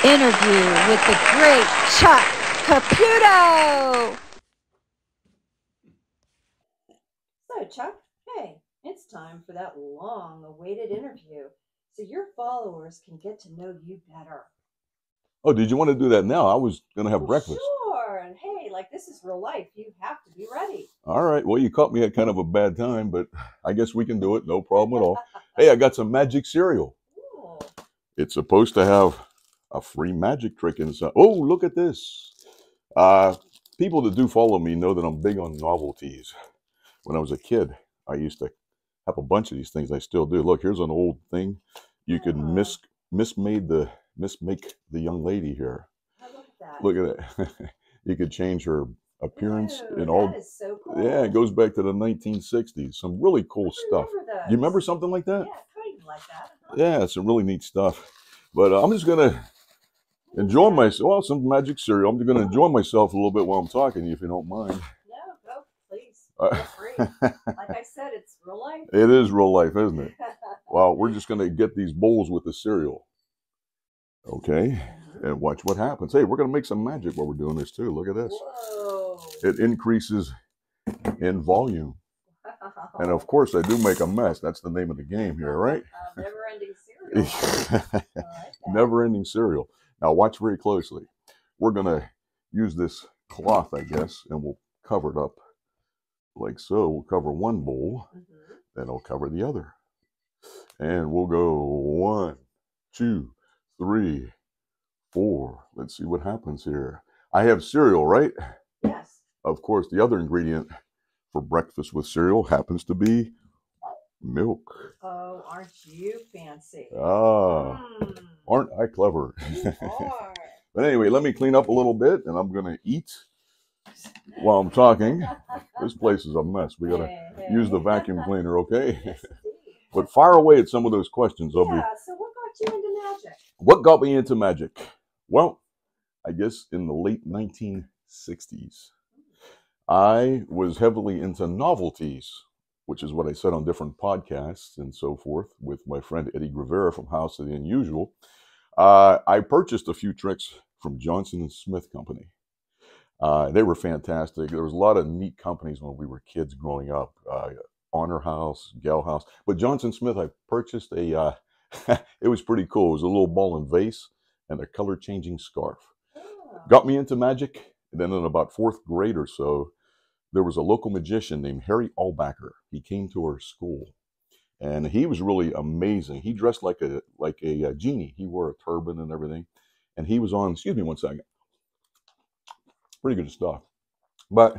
interview with the great Chuck Caputo. So, Chuck, hey, it's time for that long-awaited interview so your followers can get to know you better. Oh, did you want to do that now? I was going to have breakfast. Sure. And hey, like this is real life. You have to be ready. All right. Well, you caught me at kind of a bad time, but I guess we can do it. No problem at all. Hey, I got some magic cereal. Ooh. It's supposed to have a free magic trick inside. Oh, look at this. People that do follow me know that I'm big on novelties. When I was a kid, I used to have a bunch of these things. I still do. Look, here's an old thing. You could mismake the young lady here. Oh, look at that. Look at it. You could change her appearance Ew, and all. That is so cool. Yeah, it goes back to the 1960s. Some really cool stuff. Those. You remember something like that? Yeah, kind of like that. Yeah, it's some really neat stuff. But I'm just gonna enjoy myself. Well, some magic cereal. I'm gonna enjoy myself a little bit while I'm talking to you, if you don't mind. No, go, please. Feel free. Like I said, it's real life. It is real life, isn't it? Well, we're just gonna get these bowls with the cereal. Okay, and watch what happens. Hey, we're gonna make some magic while we're doing this too. Look at this. Whoa. It increases in volume. Wow. And of course, I do make a mess. That's the name of the game here, right? Never-ending cereal. I like that. Never-ending cereal. Now, watch very closely. We're going to use this cloth, I guess, and we'll cover it up like so. We'll cover one bowl, then I'll cover the other. And we'll go 1, 2, 3, 4. Let's see what happens here. I have cereal, right? Yes. Of course, the other ingredient for breakfast with cereal happens to be milk. Oh, aren't you fancy? Aren't I clever? You are. But anyway, let me clean up a little bit, and I'm going to eat while I'm talking. This place is a mess. We got to use the vacuum cleaner, okay? Yes, But fire away at some of those questions. so what got you into magic? What got me into magic? Well, I guess in the late 1960s. I was heavily into novelties, which is what I said on different podcasts and so forth with my friend Eddie Guevara from House of the Unusual. I purchased a few tricks from Johnson & Smith Company. They were fantastic. There was a lot of neat companies when we were kids growing up. Honor House, Gal House. But Johnson Smith, I purchased a, it was pretty cool. It was a little ball and vase and a color-changing scarf. Oh. Got me into magic. And then in about 4th grade or so, there was a local magician named Harry Allbacker. He came to our school, and he was really amazing. He dressed like a genie. He wore a turban and everything, and he was on. Excuse me one second. Pretty good stuff. But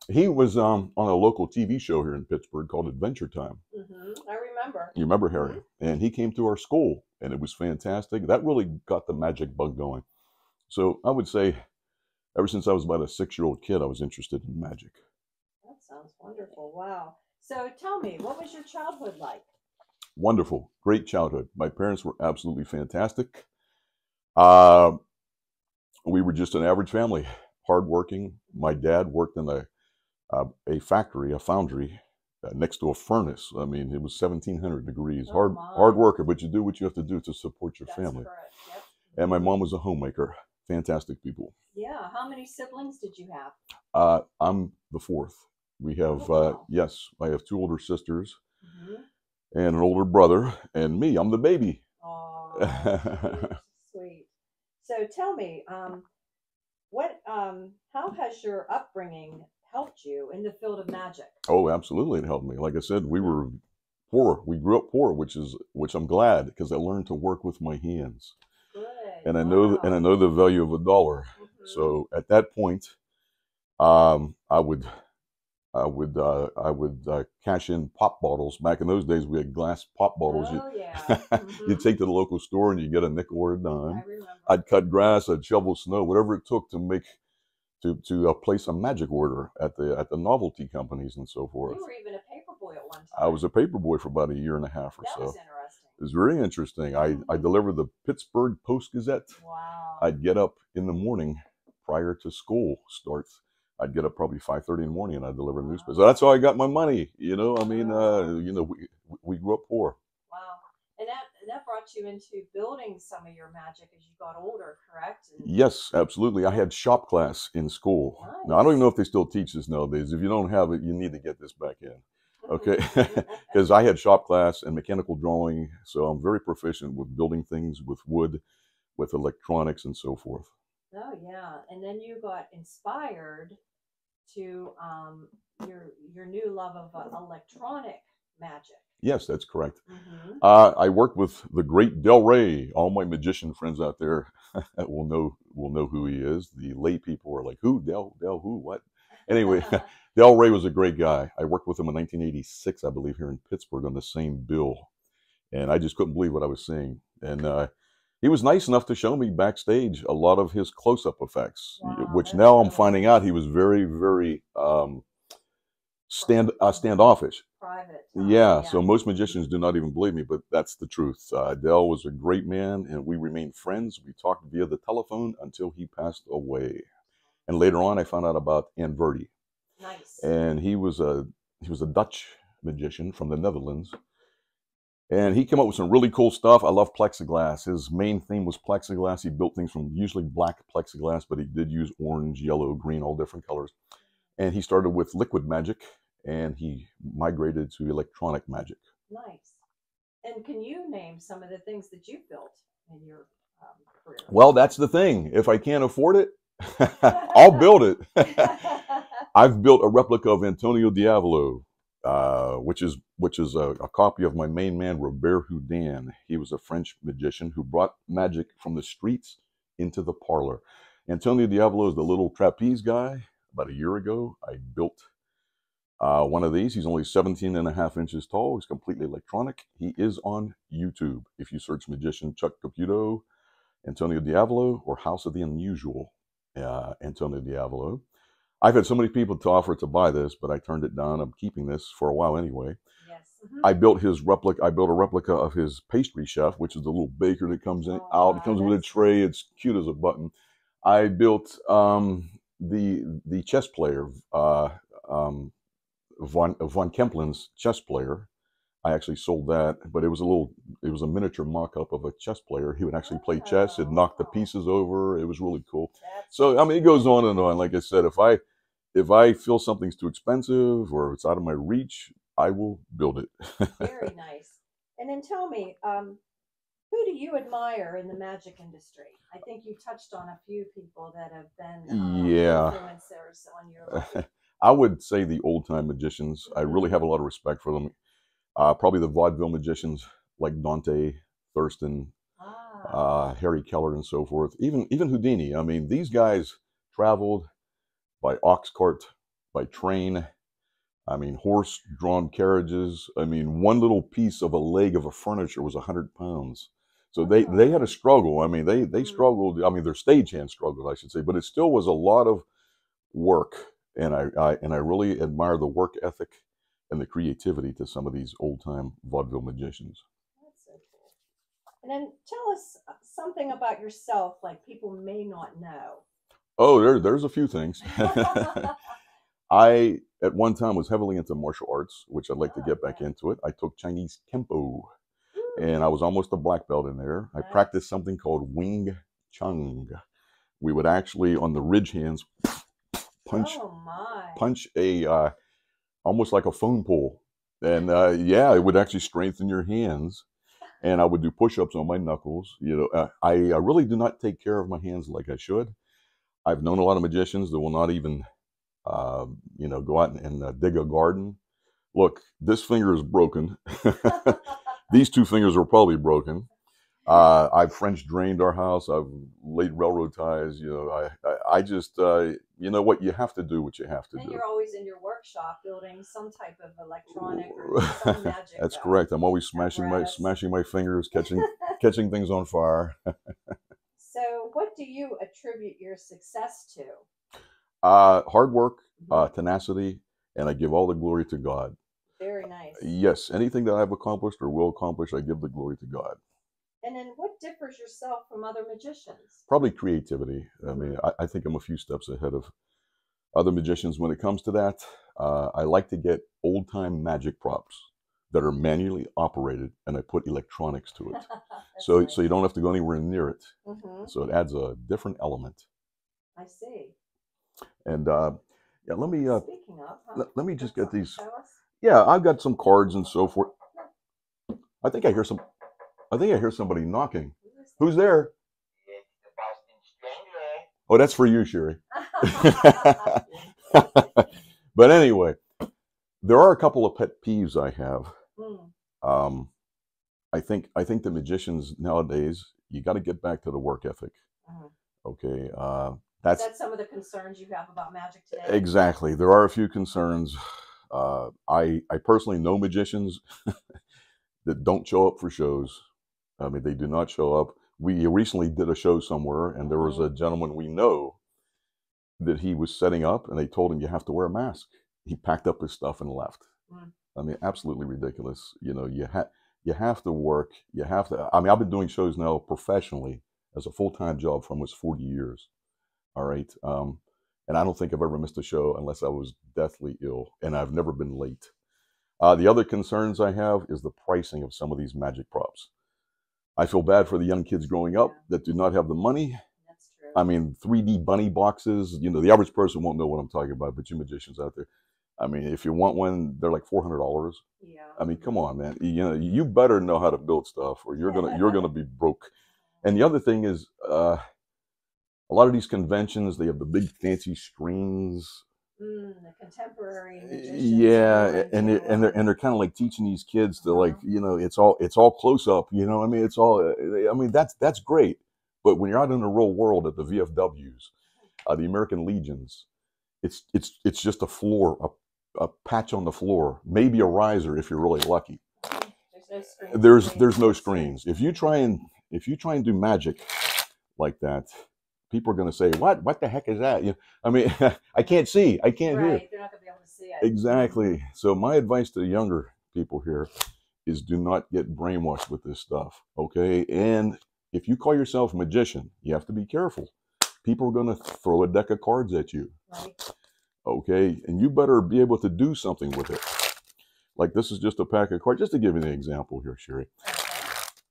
he was on a local TV show here in Pittsburgh called Adventure Time. I remember. You remember Harry? And he came to our school, and it was fantastic. That really got the magic bug going. So I would say, ever since I was about a 6-year-old kid, I was interested in magic. That sounds wonderful. Wow. So tell me, what was your childhood like? Wonderful. Great childhood. My parents were absolutely fantastic. We were just an average family, hardworking. My dad worked in a factory, a foundry, next to a furnace. I mean, it was 1,700 degrees. Oh, hard worker, but you do what you have to do to support your family. Correct. Yep. And my mom was a homemaker. Fantastic people. Yeah. How many siblings did you have? I'm the 4th. We have, wow. yes, I have 2 older sisters and an older brother, and me. I'm the baby. Oh, sweet. So tell me, how has your upbringing helped you in the field of magic? Oh, absolutely, it helped me. Like I said, we were poor. We grew up poor, which I'm glad, because I learned to work with my hands. Good. And I know the value of a dollar. So at that point, I would cash in pop bottles. Back in those days, we had glass pop bottles. Oh, yeah. You'd take to the local store and you get a nickel or a dime. I remember. I'd cut grass, I'd shovel snow, whatever it took to place a magic order at the novelty companies and so forth. You were even a paperboy at one time. I was a paperboy for about 1.5 years or so. That was interesting. It was very interesting. I delivered the Pittsburgh Post-Gazette. Wow. I'd get up in the morning prior to school starts. I'd get up probably 5:30 in the morning and I'd deliver the newspaper. So that's how I got my money. You know, I mean, we grew up poor. Wow. And And that brought you into building some of your magic as you got older, correct? And Yes, absolutely. I had shop class in school. Now, I don't even know if they still teach this nowadays. If you don't have it, you need to get this back in. Okay, because I had shop class and mechanical drawing, so I'm very proficient with building things with wood, with electronics, and so forth. Oh yeah, and then you got inspired to your new love of electronic magic. Yes, that's correct. Mm-hmm. I worked with the great Del Rey. All my magician friends out there will know who he is. The lay people are like, who? Del who? What? Anyway, Del Rey was a great guy. I worked with him in 1986, I believe, here in Pittsburgh on the same bill. And I just couldn't believe what I was seeing. And he was nice enough to show me backstage a lot of his close-up effects, Wow, which that's now I'm really finding nice. out he was very, very standoffish. Private. Yeah, so most magicians do not even believe me, but that's the truth. Del was a great man, and we remained friends. We talked via the telephone until he passed away. And later on, I found out about Anverdi. Nice. And he was a Dutch magician from the Netherlands. And he came up with some really cool stuff. I love plexiglass. His main theme was plexiglass. He built things from usually black plexiglass, but he did use orange, yellow, green, all different colors. And he started with liquid magic, and he migrated to electronic magic. Nice. And can you name some of the things that you built in your career? Well, that's the thing. If I can't afford it, I'll build it. I've built a replica of Antonio Diavolo, which is a copy of my main man, Robert Houdin. He was a French magician who brought magic from the streets into the parlor. Antonio Diavolo is the little trapeze guy. About a year ago, I built one of these. He's only 17.5 inches tall. He's completely electronic. He is on YouTube. If you search magician Chuck Caputo, Antonio Diavolo, or House of the Unusual, Antonio Diavolo. I've had so many people to offer to buy this, but I turned it down. I'm keeping this for a while anyway. Yes. I built his replica. I built a replica of his pastry chef, which is the little baker that comes out. It comes with a tray. It's cute as a button. I built the chess player, von Kemplen's chess player. I actually sold that, but it was a miniature mock-up of a chess player. He would actually play chess. He'd knock the pieces over. It was really cool. So, I mean, it goes on and on. Like I said, if I feel something's too expensive or it's out of my reach, I will build it. Very nice. And then tell me, who do you admire in the magic industry? I think you touched on a few people that have been influencers on your life. I would say the old-time magicians. I really have a lot of respect for them. Probably the vaudeville magicians like Dante, Thurston, Harry Keller, and so forth. Even Houdini. I mean, these guys traveled by ox cart, by train. I mean, horse-drawn carriages. I mean, one little piece of a leg of a furniture was 100 pounds. So they had a struggle. I mean, they struggled. I mean, their stagehand struggled, I should say. But it still was a lot of work, and I really admire the work ethic and the creativity to some of these old-time vaudeville magicians. That's so cool. And then tell us something about yourself, like people may not know. Oh, there's a few things. I, at one time, was heavily into martial arts, which I'd like to get back into it. I took Chinese Kempo, and I was almost a black belt in there. I practiced something called Wing Chun. We would actually, on the ridge hands, punch a... almost like a phone pole. And it would actually strengthen your hands. And I would do push-ups on my knuckles. You know, I really do not take care of my hands like I should. I've known a lot of magicians that will not even, go out and dig a garden. Look, this finger is broken. These two fingers are probably broken. I've French drained our house. I've laid railroad ties. You know, I just, you know what? You have to do what you have to do. And you're always in your workshop building some type of electronic or some magic. That's correct. I'm always smashing my fingers, catching things on fire. So, what do you attribute your success to? Hard work, tenacity, and I give all the glory to God. Very nice. Yes, anything that I've accomplished or will accomplish, I give the glory to God. And then what differs yourself from other magicians? Probably creativity. I mean, I think I'm a few steps ahead of other magicians when it comes to that. I like to get old-time magic props, that are manually operated, and I put electronics to it. So So you don't have to go anywhere near it. Mm-hmm. So it adds a different element. I see. And yeah, let me Speaking of, let me just get these. Show us. Yeah, I've got some cards and so forth. I think I hear somebody knocking. Who's there? Oh, that's for you, Sherry. But anyway, there are a couple of pet peeves I have. I think the magicians nowadays, you got to get back to the work ethic. Okay, that's some of the concerns you have about magic today. Exactly. There are a few concerns. I personally know magicians that don't show up for shows. I mean, they do not show up. We recently did a show somewhere, and there was a gentleman we know that he was setting up, and they told him you have to wear a mask. He packed up his stuff and left. I mean, absolutely ridiculous. You know, you have to work. You have to. I mean, I've been doing shows now professionally as a full-time job for almost 40 years. All right. And I don't think I've ever missed a show unless I was deathly ill, and I've never been late. The other concerns I have is the pricing of some of these magic props. I feel bad for the young kids growing up that do not have the money. That's true. I mean, 3D bunny boxes, you know, the average person won't know what I'm talking about, but you magicians out there, I mean, if you want one, they're like $400. Yeah. I mean, come on, man. You know, you better know how to build stuff, or you're gonna be broke. And the other thing is, a lot of these conventions, they have the big fancy screens. The contemporary magicians. Yeah, and they're kind of like teaching these kids to like, you know, it's all close up. You know, I mean, it's all. I mean, that's great. But when you're out in the real world at the VFWs, the American Legions, it's just a floor, a patch on the floor, maybe a riser if you're really lucky. There's no screens. If you try and do magic like that, people are going to say, what the heck is that? You know, I mean, I can't see, I can't hear. They're not going to be able to see it. Exactly. So my advice to the younger people here is do not get brainwashed with this stuff, okay? And if you call yourself a magician, you have to be careful. People are going to throw a deck of cards at you, okay? And you better be able to do something with it. Like this is just a pack of cards. Just to give you an example here, Sherry.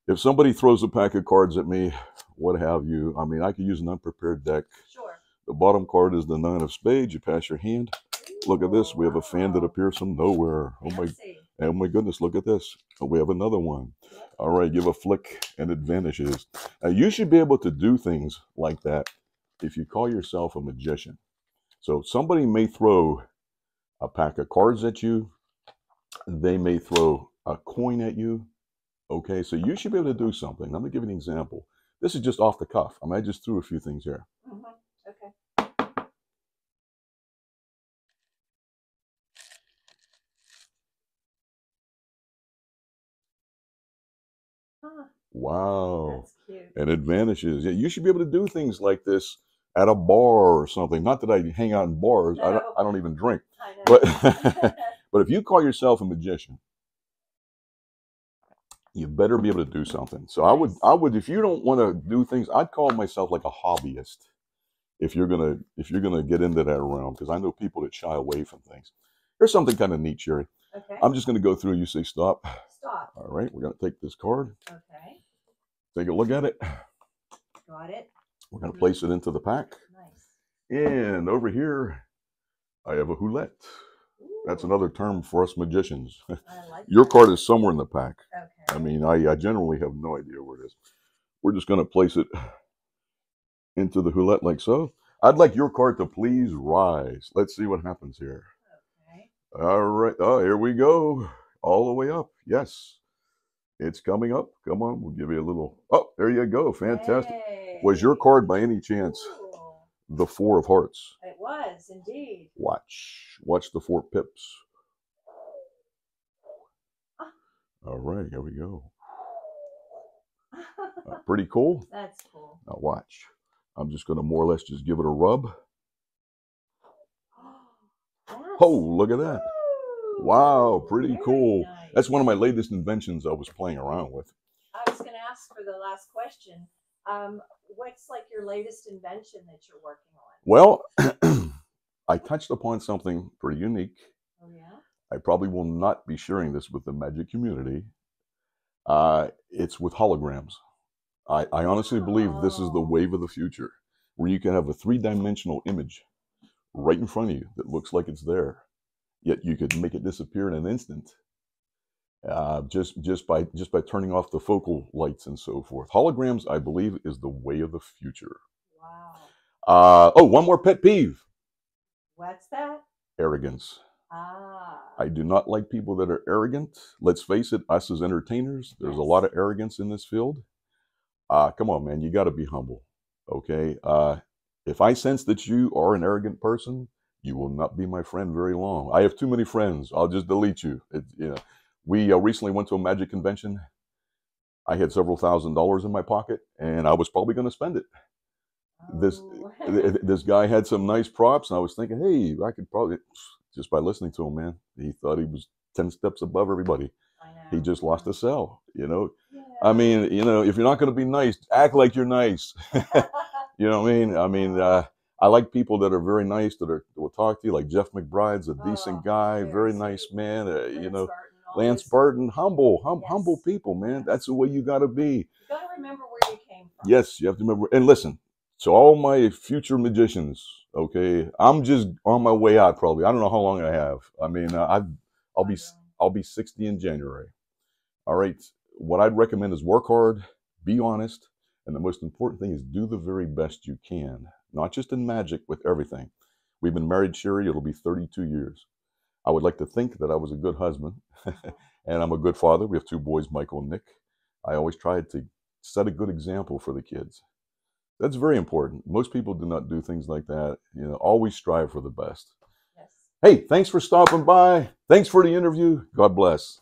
If somebody throws a pack of cards at me, what have you, I mean, I could use an unprepared deck. Sure. The bottom card is the 9 of spades. You pass your hand. Look at this. We have a fan that appears from nowhere. Oh my goodness, look at this. We have another one. All right, give a flick and it vanishes. Now, you should be able to do things like that if you call yourself a magician. So somebody may throw a pack of cards at you. They may throw a coin at you. Okay, so you should be able to do something. I'm going to give you an example. This is just off the cuff. I mean, I just threw a few things here. Okay. Wow. That's cute. And it vanishes. Yeah, you should be able to do things like this at a bar or something. Not that I hang out in bars. No. I don't even drink. I know. But but if you call yourself a magician, you better be able to do something. So I would, if you don't want to do things, I'd call myself like a hobbyist. If you're gonna get into that realm, because I know people that shy away from things. Here's something kind of neat, Sherry. Okay. I'm just gonna go through. You say stop. Stop. All right. We're gonna take this card. Okay. Take a look at it. Got it. We're gonna place it into the pack. Nice. And over here, I have a houlette. That's another term for us magicians. I like Your that. card is somewhere in the pack. Okay. I mean, I generally have no idea where it is. We're just going to place it into the houlette like so. I'd like your card to please rise. Let's see what happens here. Okay. All right. Oh, here we go. All the way up. Yes. It's coming up. Come on. We'll give you a little. Oh, there you go. Fantastic. Hey. Was your card by any chance the 4 of hearts? It was indeed. Watch the 4 pips. All right, here we go. Pretty cool. That's cool. Now watch. I'm just going to more or less just give it a rub. Oh, look at that. Wow, pretty cool. Nice. That's one of my latest inventions I was playing around with. I was going to ask for the last question. What's like your latest invention that you're working on? Well, I touched upon something pretty unique. Oh, I probably will not be sharing this with the magic community. It's with holograms. I honestly believe this is the wave of the future, where you can have a 3-dimensional image right in front of you that looks like it's there, yet you could make it disappear in an instant, just by turning off the focal lights and so forth. Holograms, I believe, is the way of the future. Wow. Oh, one more pet peeve. What's that? Arrogance. Ah. I do not like people that are arrogant. Let's face it, us as entertainers, there's a lot of arrogance in this field. Come on, man, you got to be humble, okay? If I sense that you are an arrogant person, you will not be my friend very long. I have too many friends. I'll just delete you. We recently went to a magic convention. I had several $1,000s in my pocket, and I was probably going to spend it. This guy had some nice props, and I was thinking, hey, I could probably, just by listening to him, man, he thought he was 10 steps above everybody. I know. He just lost a sell, Yeah. I mean, if you're not going to be nice, act like you're nice. You know what I mean? I mean, I like people that are very nice, that will talk to you, like Jeff McBride's a decent guy, very nice man. Lance Barton, humble people, man. Yes. That's the way you got to be. You got to remember where you came from. Yes, you have to remember. And listen, to all my future magicians, okay, I'm just on my way out. Probably, I don't know how long I have. I mean, I'll be 60 in January. All right. What I'd recommend is work hard, be honest, and the most important thing is do the very best you can. Not just in magic, with everything. We've been married, Sherry. It'll be 32 years. I would like to think that I was a good husband, and I'm a good father. We have 2 boys, Michael and Nick. I always tried to set a good example for the kids. That's very important. Most people do not do things like that. Always strive for the best. Yes. Hey, thanks for stopping by. Thanks for the interview. God bless.